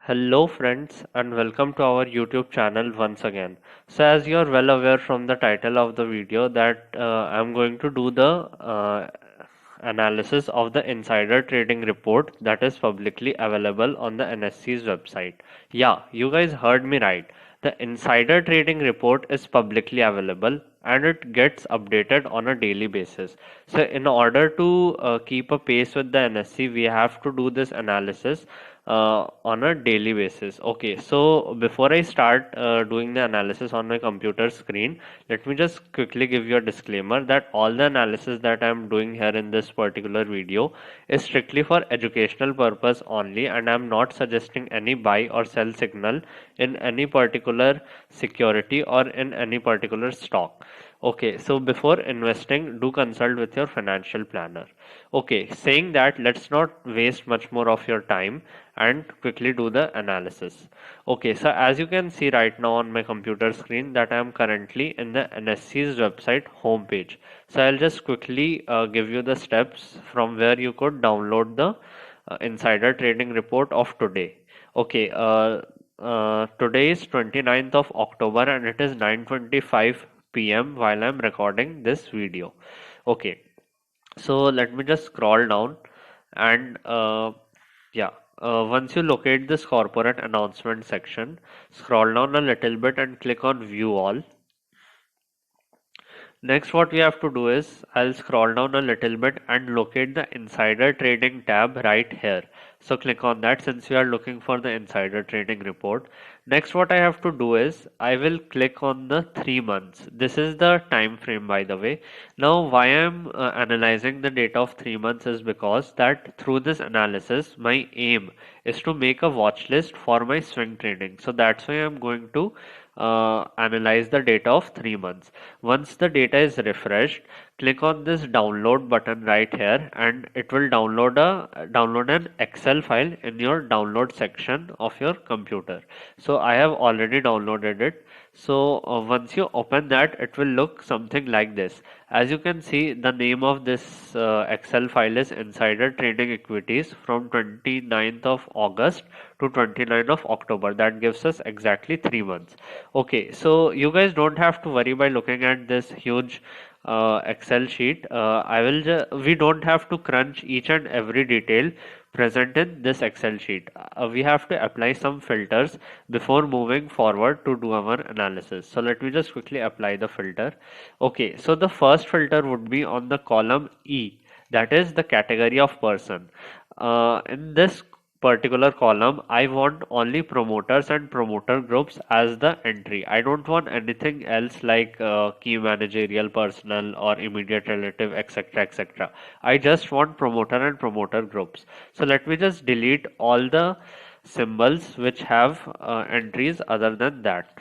Hello friends and welcome to our YouTube channel once again. So as you are well aware from the title of the video that I'm going to do the analysis of the insider trading report that is publicly available on the NSE's website. Yeah, you guys heard me right. The insider trading report is publicly available and it gets updated on a daily basis. So in order to keep a pace with the NSE, we have to do this analysis on a daily basis. Okay, so before I start doing the analysis on my computer screen, let me just quickly give you a disclaimer that all the analysis that I am doing here in this particular video is strictly for educational purpose only, and I am not suggesting any buy or sell signal in any particular security or in any particular stock. Okay, so before investing, do consult with your financial planner. Okay, saying that, let's not waste much more of your time and quickly do the analysis. Okay, so as you can see right now on my computer screen that I am currently in the NSC's website homepage. So I'll just quickly give you the steps from where you could download the insider trading report of today. Okay, today is 29th of October and it is 9:25 p.m. while I'm recording this video. Okay, so let me just scroll down and yeah, once you locate this corporate announcement section, scroll down a little bit and click on view all. Next, what we have to do is I'll scroll down a little bit and locate the insider trading tab right here. So click on that since we are looking for the insider trading report. Next, what I have to do is I will click on the 3 months. This is the time frame, by the way. Now, why I'm analyzing the data of 3 months is because that through this analysis, my aim is to make a watch list for my swing trading. So that's why I'm going to analyze the data of 3 months. Once the data is refreshed, click on this download button right here and it will download an Excel file in your download section of your computer. So I have already downloaded it. So once you open that, it will look something like this. As you can see, the name of this Excel file is Insider Trading Equities from 29th of August to 29th of October. That gives us exactly 3 months. Okay, so you guys don't have to worry by looking at this huge Excel sheet. We don't have to crunch each and every detail present in this Excel sheet. We have to apply some filters before moving forward to do our analysis. So let me just quickly apply the filter. Okay, so the first filter would be on the column E, that is the category of person. In this particular column, I want only promoters and promoter groups as the entry. I don't want anything else like key managerial personnel or immediate relative, etc. etc. I just want promoter and promoter groups. So let me just delete all the symbols which have entries other than that.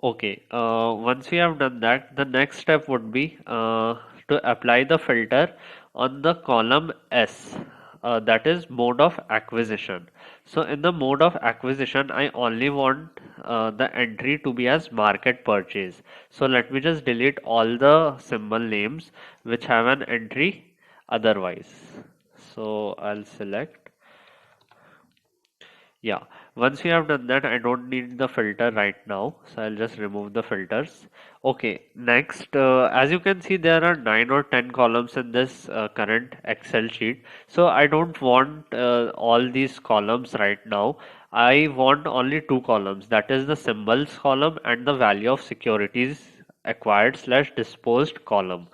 Okay, once we have done that, the next step would be to apply the filter on the column S, that is mode of acquisition. So in the mode of acquisition, I only want the entry to be as market purchase. So let me just delete all the symbol names which have an entry otherwise. So I'll select. Yeah, once we have done that, I don't need the filter right now, so I'll just remove the filters. Okay, next, as you can see, there are 9 or 10 columns in this current Excel sheet. So I don't want all these columns right now. I want only 2 columns, that is the symbols column and the value of securities acquired slash disposed column.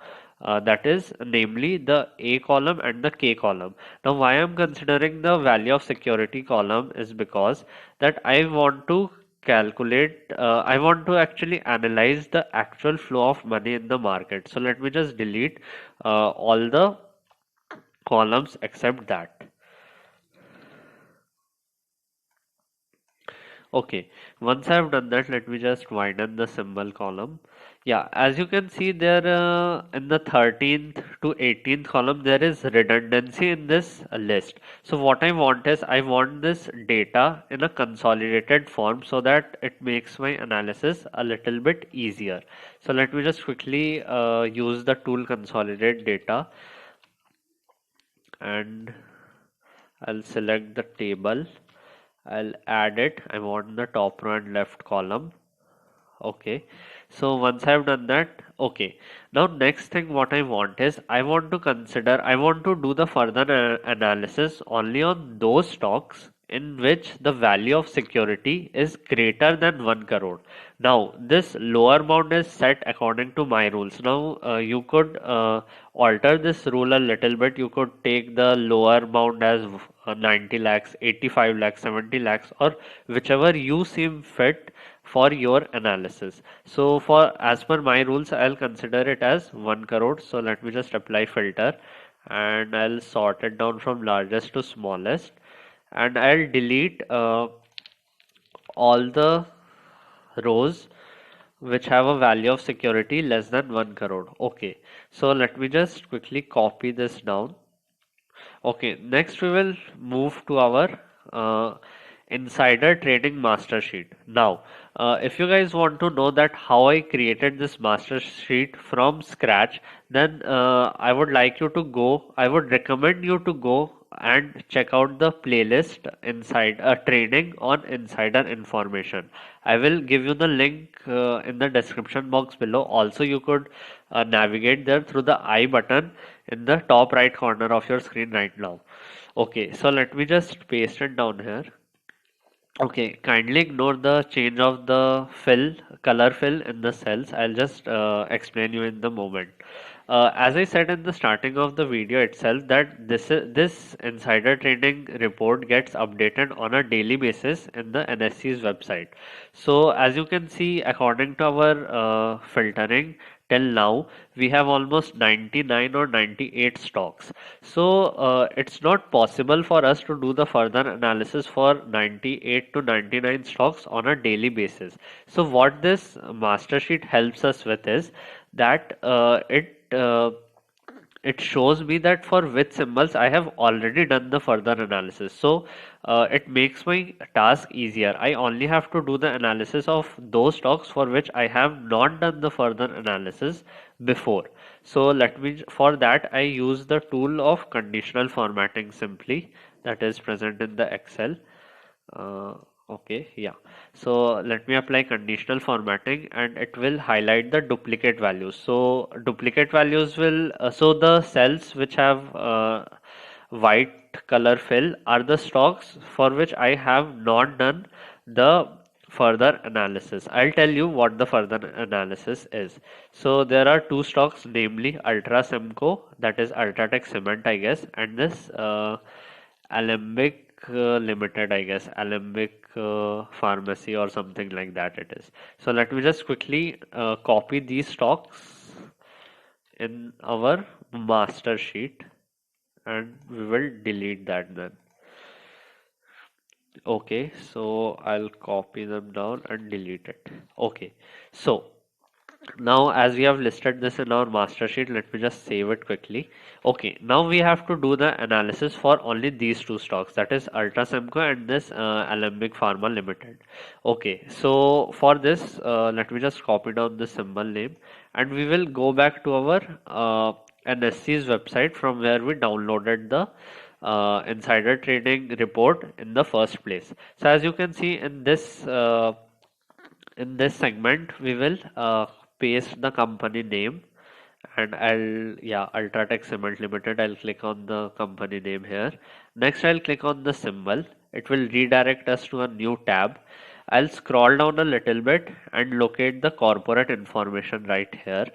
That is namely the A column and the K column. Now, why I'm considering the value of security column is because that I want to I want to actually analyze the actual flow of money in the market. So let me just delete all the columns except that. Okay, once I've done that, let me just widen the symbol column. Yeah, as you can see there in the 13th to 18th column, there is redundancy in this list. So what I want is I want this data in a consolidated form so that it makes my analysis a little bit easier. So let me just quickly use the tool consolidate data and I'll select the table. I'll add it. I want the top row and left column. Okay, so once I've done that, okay, now next thing what I want is I want to do the further analysis only on those stocks in which the value of security is greater than 1 crore. Now this lower bound is set according to my rules. Now you could alter this rule a little bit. You could take the lower bound as 90 lakhs, 85 lakhs, 70 lakhs, or whichever you seem fit for your analysis. So for as per my rules, I'll consider it as 1 crore. So let me just apply filter and I'll sort it down from largest to smallest, and I'll delete all the rows which have a value of security less than 1 crore. Okay, so let me just quickly copy this down. Okay, next we will move to our uh, insider trading master sheet. Now, if you guys want to know that how I created this master sheet from scratch, then I would recommend you to go and check out the playlist inside trading on insider information. I will give you the link in the description box below. Also, you could navigate there through the I button in the top right corner of your screen right now. Okay, so let me just paste it down here. Okay, kindly ignore the change of the color fill in the cells. I'll just explain you in the moment. As I said in the starting of the video itself, that this insider trading report gets updated on a daily basis in the NSE's website. So as you can see, according to our filtering, till now we have almost 99 or 98 stocks. So it's not possible for us to do the further analysis for 98 to 99 stocks on a daily basis. So what this master sheet helps us with is that it shows me that for which symbols I have already done the further analysis. So it makes my task easier. I only have to do the analysis of those stocks for which I have not done the further analysis before. So for that I use the tool of conditional formatting simply, that is present in the Excel. Uh, okay, yeah. So let me apply conditional formatting and it will highlight the duplicate values. So duplicate values so the cells which have white color fill are the stocks for which I have not done the further analysis. I'll tell you what the further analysis is. So there are two stocks, namely Ultra Semco, that is Ultratech Cement, I guess, and this Alembic Limited, I guess, Alembic Pharmacy or something like that it is. So let me just quickly copy these stocks in our master sheet and we will delete that then. Okay, so I'll copy them down and delete it. Okay, so now as we have listed this in our master sheet, let me just save it quickly. Okay, now we have to do the analysis for only these two stocks, that is Ultrasemco and this Alembic Pharma Limited. Okay, so for this let me just copy down the symbol name and we will go back to our NSC's website from where we downloaded the insider trading report in the first place. So as you can see in this segment we will paste the company name and Ultratech Cement Limited. I'll click on the company name here. Next I'll click on the symbol. It will redirect us to a new tab. I'll scroll down a little bit and locate the corporate information right here.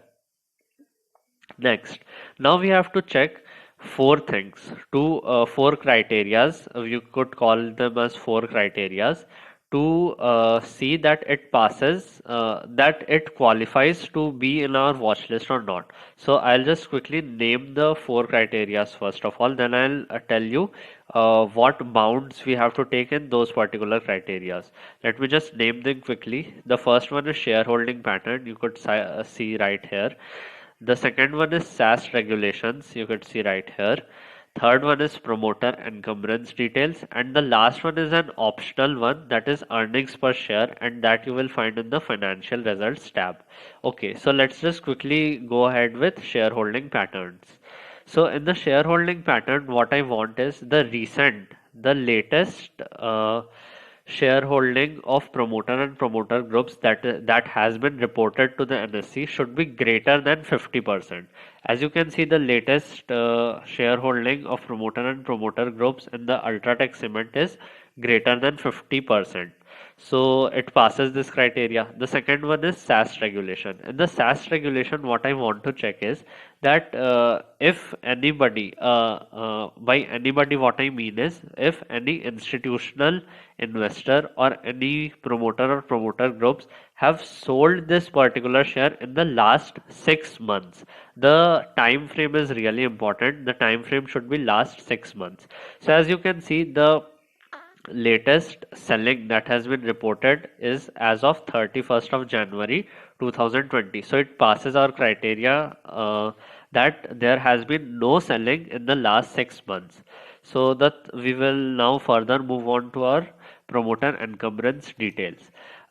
Next, now we have to check four things, four criterias. You could call them as four criterias to see that it passes, that it qualifies to be in our watch list or not. So I'll just quickly name the four criterias first of all, then I'll tell you what bounds we have to take in those particular criterias. Let me just name them quickly. The first one is shareholding pattern. You could see right here. The second one is SaaS regulations, you could see right here. Third one is promoter encumbrance details, and the last one is an optional one, that is earnings per share, and that you will find in the financial results tab. Okay, so let's just quickly go ahead with shareholding patterns. So in the shareholding pattern, what I want is the recent, the latest shareholding of promoter and promoter groups that has been reported to the NSE should be greater than 50%. As you can see, the latest shareholding of promoter and promoter groups in the Ultratech Cement is greater than 50%. So it passes this criteria. The second one is SAS regulation. In the SAS regulation, what I want to check is that if anybody, by anybody, what I mean is if any institutional investor or any promoter or promoter groups have sold this particular share in the last 6 months. The time frame is really important. The time frame should be last 6 months. So as you can see, the latest selling that has been reported is as of 31st of January 2020. So it passes our criteria that there has been no selling in the last 6 months. So that we will now further move on to our promoter encumbrance details.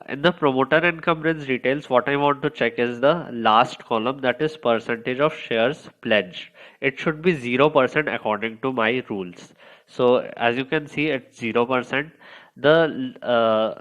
In the promoter encumbrance details, what I want to check is the last column, that is percentage of shares pledged. It should be 0% according to my rules. So as you can see, it's 0%. The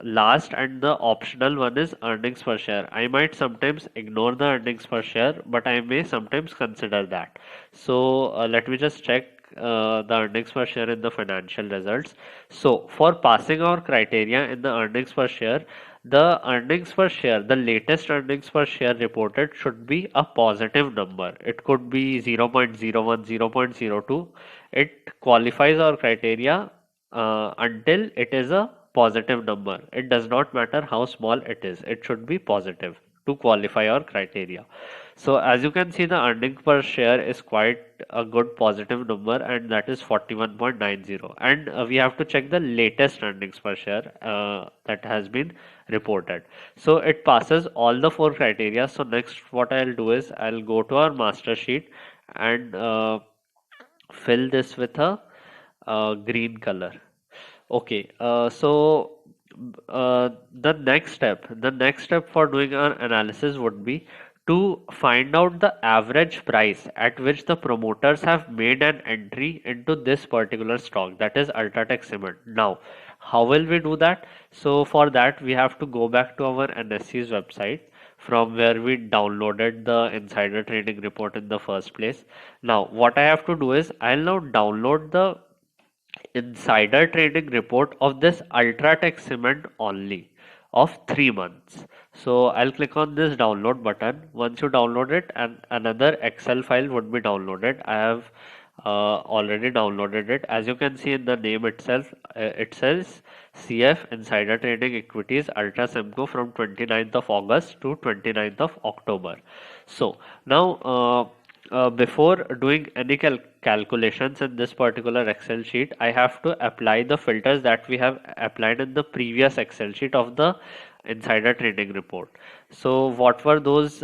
last and the optional one is earnings per share. I might sometimes ignore the earnings per share, but I may sometimes consider that. So let me just check the earnings per share in the financial results. So for passing our criteria in the earnings per share, the earnings per share, the latest earnings per share reported should be a positive number. It could be 0.01, 0.02. It qualifies our criteria until it is a positive number. It does not matter how small it is. It should be positive to qualify our criteria. So as you can see, the earnings per share is quite a good positive number, and that is 41.90. And we have to check the latest earnings per share that has been reported. So it passes all the four criteria. So next what I'll do is I'll go to our master sheet and fill this with a green color. Okay, the next step for doing our analysis would be to find out the average price at which the promoters have made an entry into this particular stock, that is Ultratech Cement. Now, how will we do that? So for that, we have to go back to our NSE's website from where we downloaded the insider trading report in the first place. Now, what I have to do is I'll now download the insider trading report of this Ultratech Cement only of 3 months. So I'll click on this download button. Once you download it, and another Excel file would be downloaded. I have already downloaded it. As you can see in the name itself, it says CF Insider Trading Equities Ultra Semco from 29th of August to 29th of October. So now before doing any calculations in this particular Excel sheet, I have to apply the filters that we have applied in the previous Excel sheet of the insider trading report. So what were those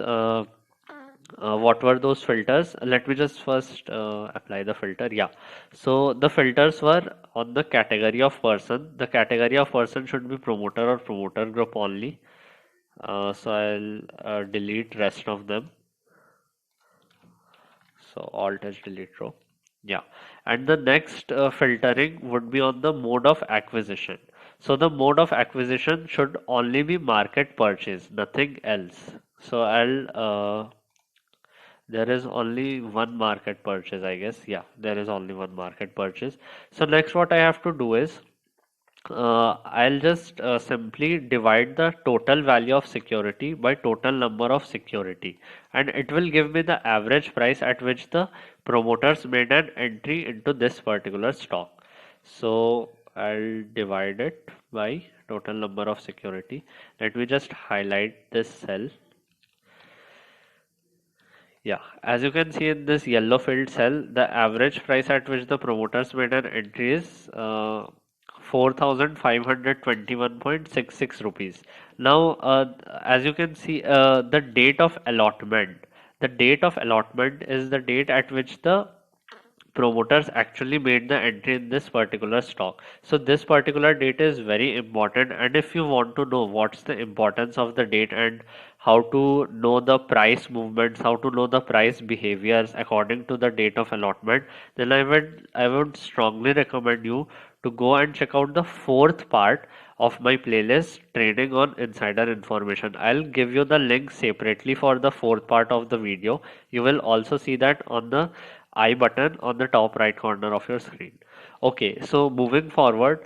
filters? Let me just first apply the filter. Yeah. So the filters were on the category of person. The category of person should be promoter or promoter group only. So I'll delete rest of them. So alt is delete row. Yeah, and the next filtering would be on the mode of acquisition. So the mode of acquisition should only be market purchase, nothing else. So there is only one market purchase, I guess. Yeah, there is only one market purchase. So next what I have to do is I'll just simply divide the total value of security by total number of security, and it will give me the average price at which the promoters made an entry into this particular stock. So I'll divide it by total number of security. Let me just highlight this cell. Yeah, as you can see in this yellow filled cell, the average price at which the promoters made an entry is 4,521.66 rupees. Now, as you can see, the date of allotment is the date at which the promoters actually made the entry in this particular stock. So this particular date is very important, and if you want to know what's the importance of the date and how to know the price movements, how to know the price behaviors according to the date of allotment, then I would strongly recommend you to go and check out the fourth part of my playlist, trading on insider information. I'll give you the link separately for the fourth part of the video. You will also see that on the I button on the top right corner of your screen. Okay, so moving forward,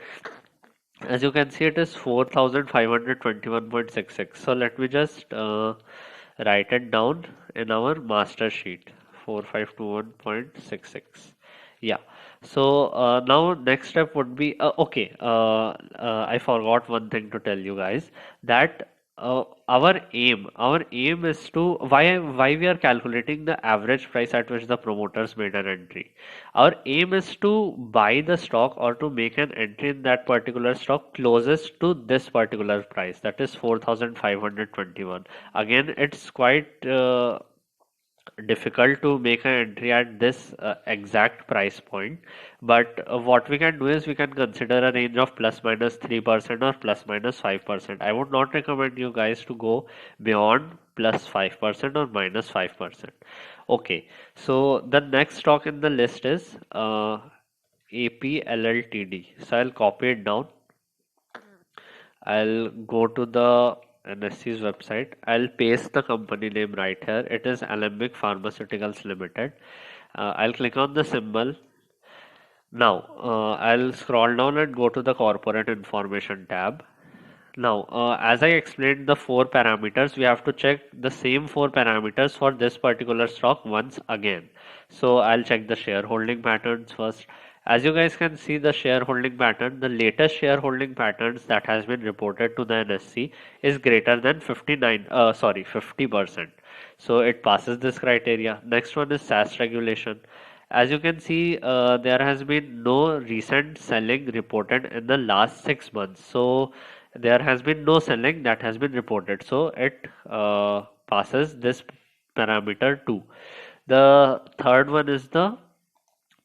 as you can see, it is 4521.66. So let me just write it down in our master sheet, 4521.66. Yeah. So now next step would be okay. I forgot one thing to tell you guys, that our aim is to, why we are calculating the average price at which the promoters made an entry. Our aim is to buy the stock or to make an entry in that particular stock closest to this particular price, that is 4521. Again, it's quite difficult to make an entry at this exact price point, but what we can do is we can consider a range of plus minus 3% or plus minus 5%. I would not recommend you guys to go beyond plus 5% or minus 5%. Okay, so the next stock in the list is APLLTD. So I'll copy it down. I'll go to the NSE's website. I'll paste the company name right here. It is Alembic Pharmaceuticals Limited. I'll click on the symbol. Now, I'll scroll down and go to the corporate information tab. Now, as I explained the four parameters, we have to check the same four parameters for this particular stock once again. So I'll check the shareholding patterns first. As you guys can see the shareholding pattern, the latest shareholding patterns that has been reported to the NSE is greater than 50%. So it passes this criteria. Next one is SAS regulation. As you can see, there has been no recent selling reported in the last 6 months. So there has been no selling that has been reported. So it passes this parameter too. The third one is the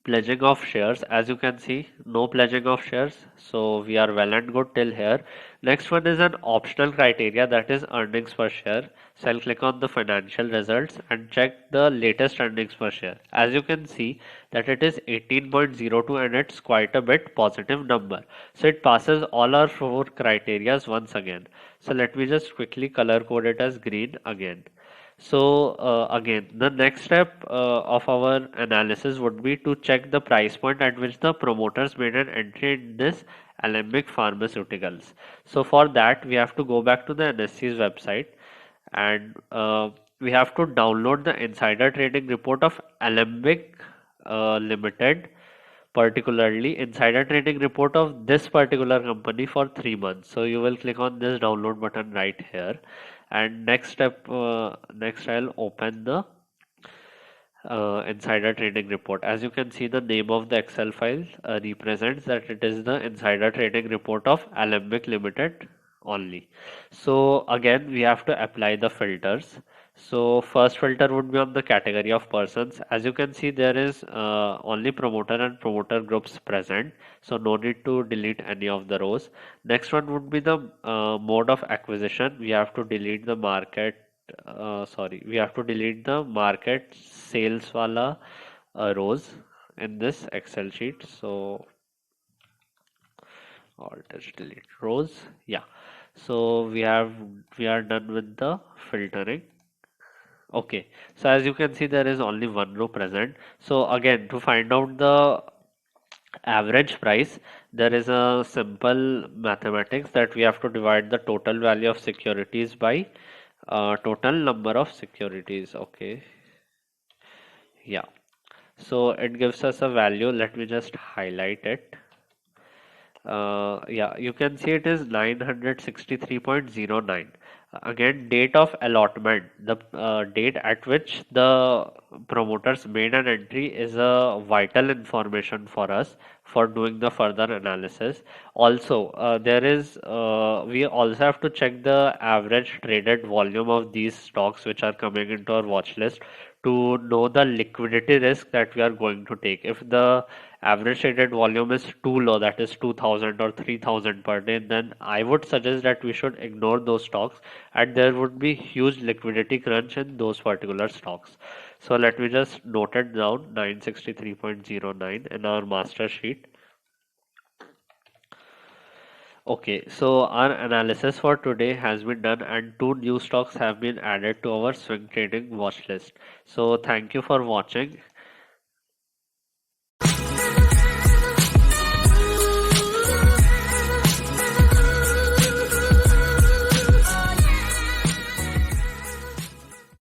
pledging of shares. As you can see, no pledging of shares, so we are well and good till here. Next one is an optional criteria, that is earnings per share. So I'll click on the financial results and check the latest earnings per share. As you can see that it is 18.02 and it's quite a bit positive number, so it passes all our four criterias once again. So let me just quickly color code it as green again. So again, the next step of our analysis would be to check the price point at which the promoters made an entry in this Alembic Pharmaceuticals. So for that, we have to go back to the NSE's website, and we have to download the insider trading report of Alembic Limited, particularly insider trading report of this particular company for 3 months. So you will click on this download button right here, and next I'll open the insider trading report. As you can see, the name of the Excel file represents that it is the insider trading report of Alembic Limited only. So again, we have to apply the filters. So first filter would be on the category of persons. As you can see, there is only promoter and promoter groups present, so no need to delete any of the rows. Next one would be the mode of acquisition. We have to delete the market, we have to delete the market sales wala rows in this Excel sheet. So alt is delete rows. Yeah, so we are done with the filtering. Okay, so as you can see, there is only one row present. So again, to find out the average price, there is a simple mathematics that we have to divide the total value of securities by total number of securities. Okay, yeah, so it gives us a value. Let me just highlight it. Yeah, you can see it is 963.09. Again, date of allotment, the date at which the promoters made an entry, is a vital information for us for doing the further analysis. Also, we also have to check the average traded volume of these stocks which are coming into our watch list to know the liquidity risk that we are going to take. If the average traded volume is too low, that is 2000 or 3000 per day, then I would suggest that we should ignore those stocks and there would be huge liquidity crunch in those particular stocks. So let me just note it down, 963.09 in our master sheet. Okay, so our analysis for today has been done and two new stocks have been added to our swing trading watch list. So thank you for watching.